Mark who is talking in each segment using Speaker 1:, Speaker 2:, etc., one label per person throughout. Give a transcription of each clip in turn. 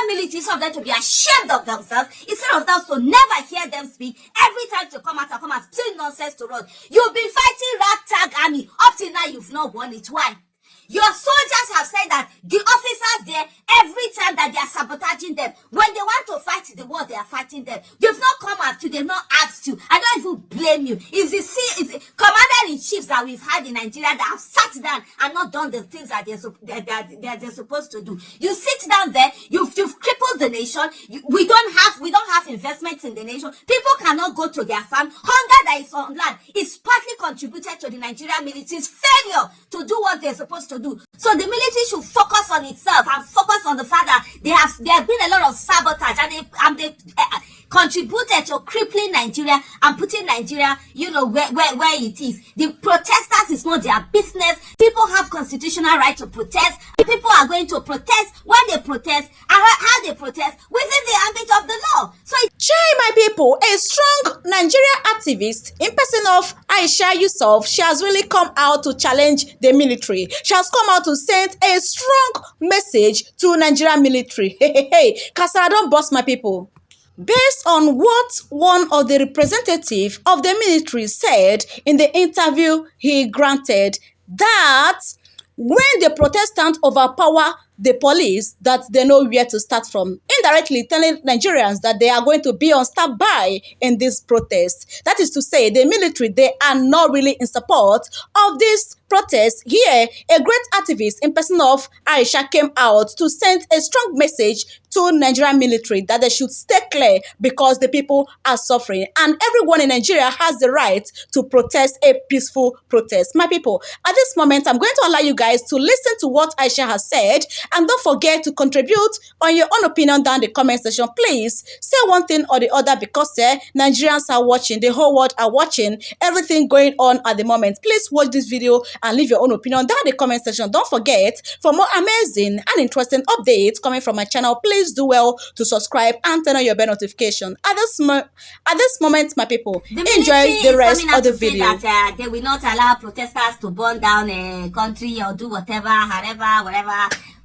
Speaker 1: Nigerian military, some of them to be ashamed of themselves, instead of us to never hear them speak, every time to come out and say nonsense to us. You've been fighting ragtag army, up till now you've not won it. Why? Your soldiers have said that the officers there, every time that they are sabotaging them, when they want to fight the war, they are fighting them. They've not come after you, they've not asked you. I don't even blame you. It's the commander-in-chiefs that we've had in Nigeria that have sat down and not done the things that they're supposed to do. You sit down there, you've crippled the nation. We don't have investments in the nation. People cannot go to their farm. Hunger that is on land is partly contributed to the Nigerian military's failure to do what they're supposed to do. So the military should focus on itself and focus on the fact that there have been a lot of sabotage and they contributed to crippling Nigeria and putting Nigeria, where it is. The protesters is not their business. People have constitutional right to protest. People are going to protest when they protest and how they protest within the ambit of the law. So
Speaker 2: my people, a strong Nigerian activist in person of Aisha Yusuf, she has really come out to challenge the military. She has come out to send a strong message to Nigerian military. Hey, Kasara don't bust my people. Based on what one of the representatives of the military said in the interview he granted, that when the Protestants overpower the police, that they know where to start from, indirectly telling Nigerians that they are going to be on standby in this protest. That is to say, the military, they are not really in support of this protest. Here, a great activist in person of Aisha came out to send a strong message to Nigerian military that they should stay clear because the people are suffering and everyone in Nigeria has the right to protest a peaceful protest. My people, at this moment, I'm going to allow you guys to listen to what Aisha has said, and don't forget to contribute on your own opinion down the comment section. Please say one thing or the other because Nigerians are watching, the whole world are watching everything going on at the moment. Please watch this video and leave your own opinion down the comment section. Don't forget, for more amazing and interesting updates coming from my channel, please do well to subscribe and turn on your bell notification. At this moment, my people, enjoy the rest of the video.
Speaker 1: That, they will not allow protesters to burn down a country or do whatever.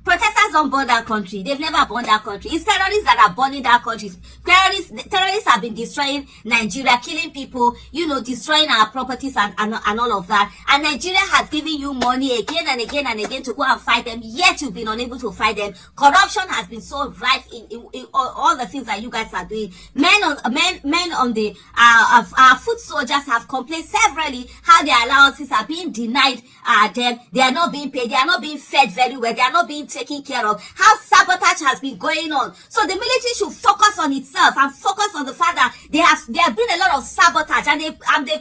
Speaker 1: Protesters don't burn that country. They've never burned that country. It's terrorists that are burning that country. Terrorists have been destroying Nigeria, killing people, destroying our properties and all of that. And Nigeria has given you money again and again and again to go and fight them, yet you've been unable to fight them. Corruption has been so rife in all the things that you guys are doing. Men on the our foot soldiers have complained severally how their allowances are being denied them. They are not being paid. They are not being fed very well. They are not being taken care of. How sabotage has been going on. So the military should focus on itself and focus on the fact that there have been a lot of sabotage and they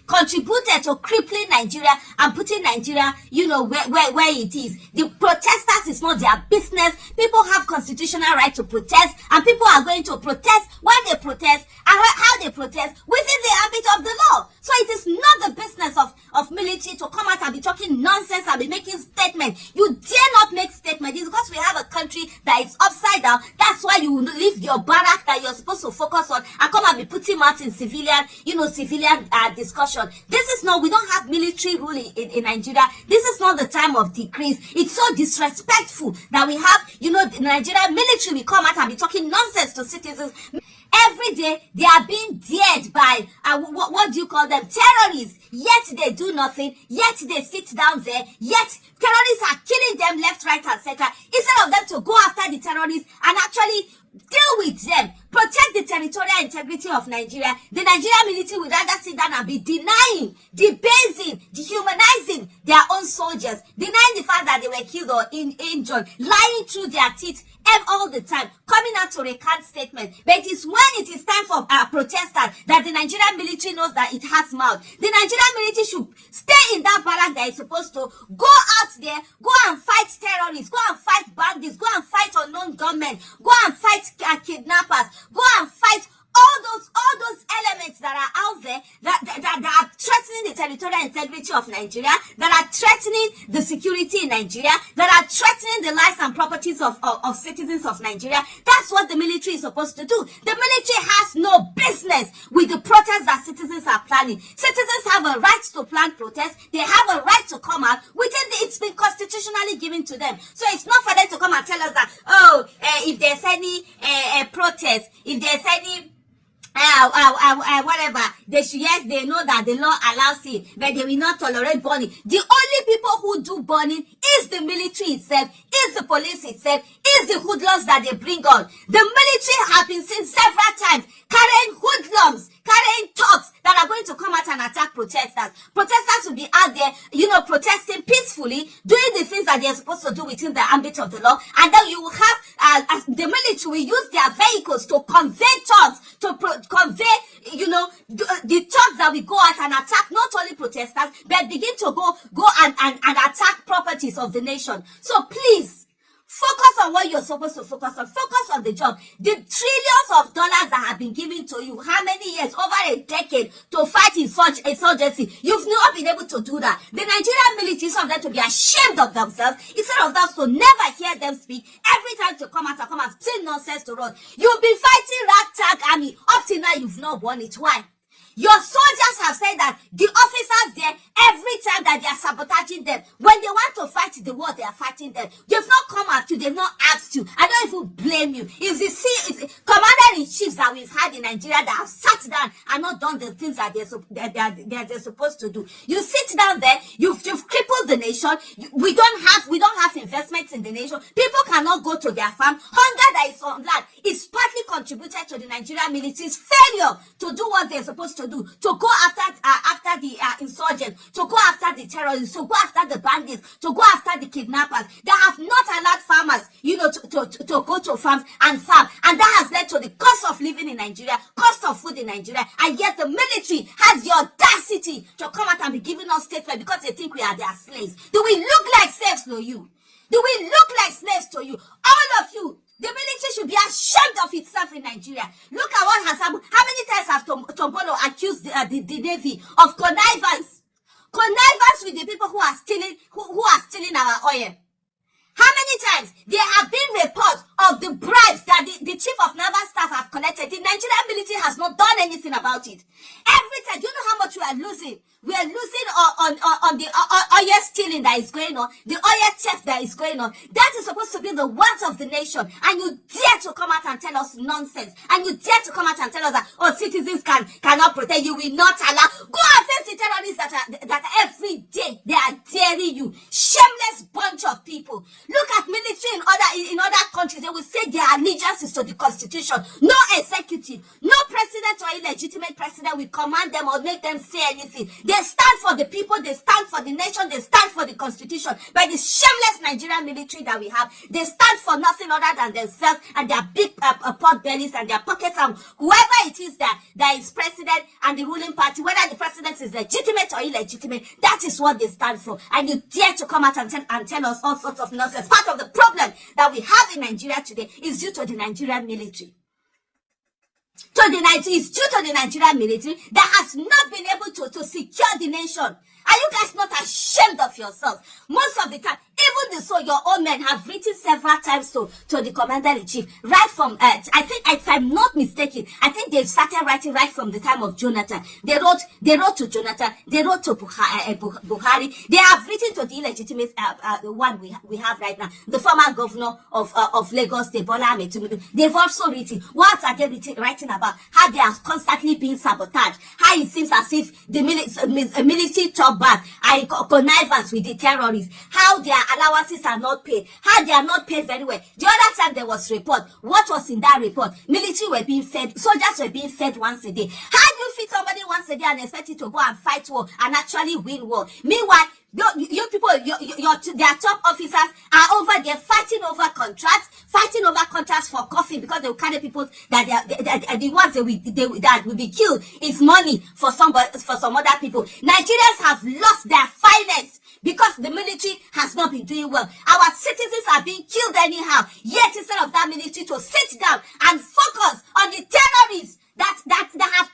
Speaker 1: contributed to crippling Nigeria and putting Nigeria, where it is. The protesters is not their business. People have constitutional right to protest, and people are going to protest when they protest and how they protest within the ambit of the law. So it is not the business of military to come out and be talking nonsense and be making statements. You dare not make statements. It's because we have a country that is upside down. That's why you leave your barrack that you're supposed to focus on and come and be putting out in civilian discussion. This is not, we don't have military rule in Nigeria. This is not the time of decrease. It's so disrespectful that we have, the Nigerian military will come out and be talking nonsense to citizens. Every day, they are being dared by, what do you call them? Terrorists. Yet they do nothing. Yet they sit down there. Yet terrorists are killing them left, right, and center. Instead of them to go after the terrorists and actually deal with them, protect the territorial integrity of Nigeria, the Nigerian military would rather sit down and be denying, debasing, dehumanizing their own soldiers, denying the fact that they were killed or injured, lying through their teeth all the time, coming out to recant statement. But it is when it is time for protesters that the Nigerian military knows that it has mouth. The Nigerian military should stay in that barrack that is supposed to go out there, go and fight terrorists, go and fight bandits, go and fight unknown gunmen, go and fight kidnappers, go and fight all all those elements that are out there that are threatening the territorial integrity of Nigeria, that are threatening the security in Nigeria, that are threatening the lives and properties of citizens of Nigeria. That's what the military is supposed to do. The military has no business with the protests that citizens are planning. Citizens have a right to plan protests. They have a right to come out it's been constitutionally given to them. So it's not for them to come and tell us that, if there's any protest, if there's any whatever, they know that the law allows it, but they will not tolerate burning. The only people who do burning is the military itself, is the police itself, is the hoodlums that they bring on. The military have been seen several times carrying hoodlums, carrying thugs that are going to come out and attack protesters. Protesters will be out there, protesting peacefully, doing the things that they're supposed to do within the ambit of the law, and then you will have the military will use their vehicles to convey thugs, to convey, the thugs that will go out and attack not only protesters, but begin to go and attack properties of the nation. So please, focus on what you're supposed to focus on. Focus on the job. The trillions of dollars that have been given to you, how many years? Over a decade to fight insurgency. You've not been able to do that. The Nigerian military is of them to be ashamed of themselves, instead of us to never hear them speak. Every time to come out and say nonsense to us. You've been fighting ragtag army. Up till now, you've not won it. Why? Your soldiers have said that the officers there, every time that they are sabotaging them, when they want to fight the war, they are fighting them. They've not come at you, they've not asked you. I don't even blame you. It's the commander-in-chiefs that we've had in Nigeria that have sat down and not done the things that they're supposed to do. You sit down there, you've crippled the nation. We don't have investments in the nation. People cannot go to their farm. Hunger that is on land is partly contributed to the Nigerian military's failure to do what they're supposed to do, to go after the insurgents, to go after the terrorists, to go after the bandits, to go after the kidnappers. They have not allowed farmers, to go to farms and farm, and that has led to the cost of living in Nigeria, cost of food in Nigeria, and yet the military has the audacity to come out and be giving us statements because they think we are their slaves. Do we look like slaves to you? Do we look like slaves to you? All of you. The military should be ashamed of itself in Nigeria. Look at what has happened. How many times have Tombolo accused the Navy of connivance? Connivance with the people who are stealing our oil. How many times there have been reports of the bribes that the chief of naval staff have collected? The Nigerian military has not done anything about it. Every time, do you know how much we are losing? We are losing on the oil stealing that is going on, the oil theft that is going on. That is supposed to be the wealth of the nation, and you dare to come out and tell us nonsense, and you dare to come out and tell us that citizens cannot protect. You will not allow. Go and face the terrorists that every day they are daring you. Shameless bunch of people. Look at military in other countries. They will say their allegiance is to the constitution. No executive, no president or illegitimate president will command them or make them say anything. They stand for the people, they stand for the nation, they stand for the constitution. But the shameless Nigerian military that we have, they stand for nothing other than themselves and their big pot bellies and their pockets, and whoever it is that is president and the ruling party, whether the president is legitimate or illegitimate, that is what they stand for. And you dare to come out and tell us all sorts of nonsense. Part of the problem that we have in Nigeria today is due to the Nigerian military. It's due to the Nigerian military that has not been able to secure the nation. Are you guys not ashamed of yourselves? Most of the time, even so, your own men have written several times to the commander-in-chief, right from, I think, if I'm not mistaken, I think they've started writing right from the time of Jonathan. They wrote to Jonathan, they wrote to Buhari, they have written to the illegitimate one we have right now, the former governor of Lagos, Bola Ahmed Tinubu. They've also written, what are they writing about? How they are constantly being sabotaged, how it seems as if the military top back and connivance with the terrorists, how their allowances are not paid, how they are not paid very well. The other time there was report, what was in that report? Military were being fed, soldiers were being fed once a day. How do you feed somebody once a day and expect it to go and fight war and actually win war? Meanwhile, you people, their top officers are over there fighting over contracts for coffee, because they will carry people that the ones that will be killed is money for some other people. Nigerians have lost their finest because the military has not been doing well. Our citizens are being killed anyhow. Yet instead of that military to sit down and focus on the terrorists that have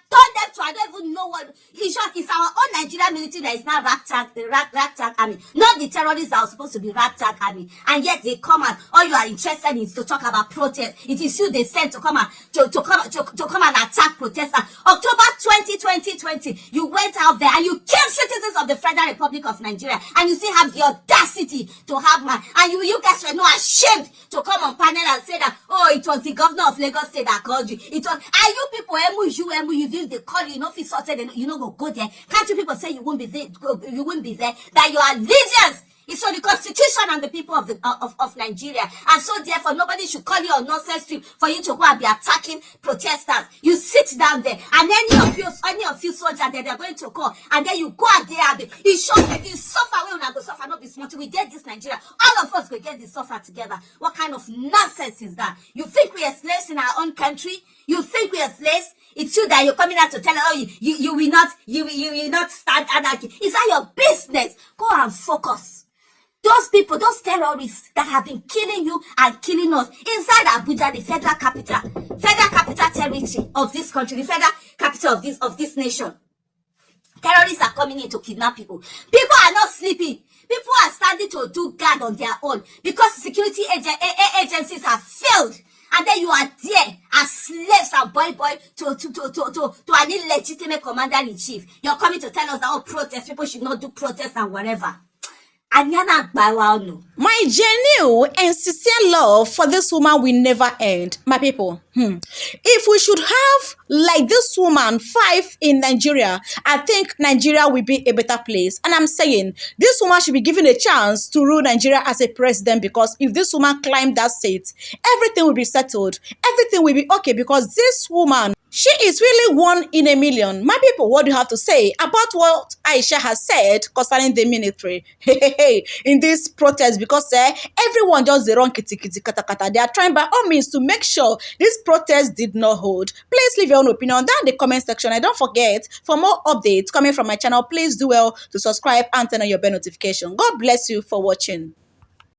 Speaker 1: thinking that it's not ragtag, the ragtag army, not the terrorists that are supposed to be ragtag army, and yet they come out. All you are interested in is to talk about protest. It is you they sent to come and to come and attack protesters. October 2020, you went out there and you killed citizens of the Federal Republic of Nigeria, and you still have the audacity to have man, and you guys were not ashamed to come on panel and say that, oh, it was the governor of Lagos State that called you. It was, are you people, you if they call you, if it's sorted, you know, go there. Can't you people say you won't be there, that you are legions? It's for the constitution and the people of Nigeria. And so therefore nobody should call you on nonsense street for you to go and be attacking protesters. You sit down there, and any of you soldiers that they're going to call, and then you go out there and it shows that you suffer. We will not go suffer, not be smart. We get this Nigeria. All of us will get this suffer together. What kind of nonsense is that? You think we are slaves in our own country? You think we are slaves? It's you that you're coming out to tell us, oh, you will not stand anarchy. Is that your business? Go and focus. Those people, those terrorists that have been killing you and killing us inside Abuja, the federal capital territory of this country, the federal capital of this nation. Terrorists are coming in to kidnap people. People are not sleeping. People are starting to do guard on their own because security agencies have failed. And then you are there as slaves and boy to an illegitimate commander-in-chief. You're coming to tell us that, oh, protest, people should not do protest and whatever.
Speaker 2: My genuine and sincere love for this woman will never end, my people. If we should have, like this woman, 5 in Nigeria, I think Nigeria will be a better place. And I'm saying, this woman should be given a chance to rule Nigeria as a president, because if this woman climbed that seat, everything will be settled. Everything will be okay, because this woman, she is really 1 in a million. My people, what do you have to say about what Aisha has said concerning the military? In this protest, because everyone just the wrong kitty kata kata. They are trying by all means to make sure this protest did not hold. Please leave your own opinion down in the comment section. And don't forget, for more updates coming from my channel, please do well to subscribe and turn on your bell notification. God bless you for watching.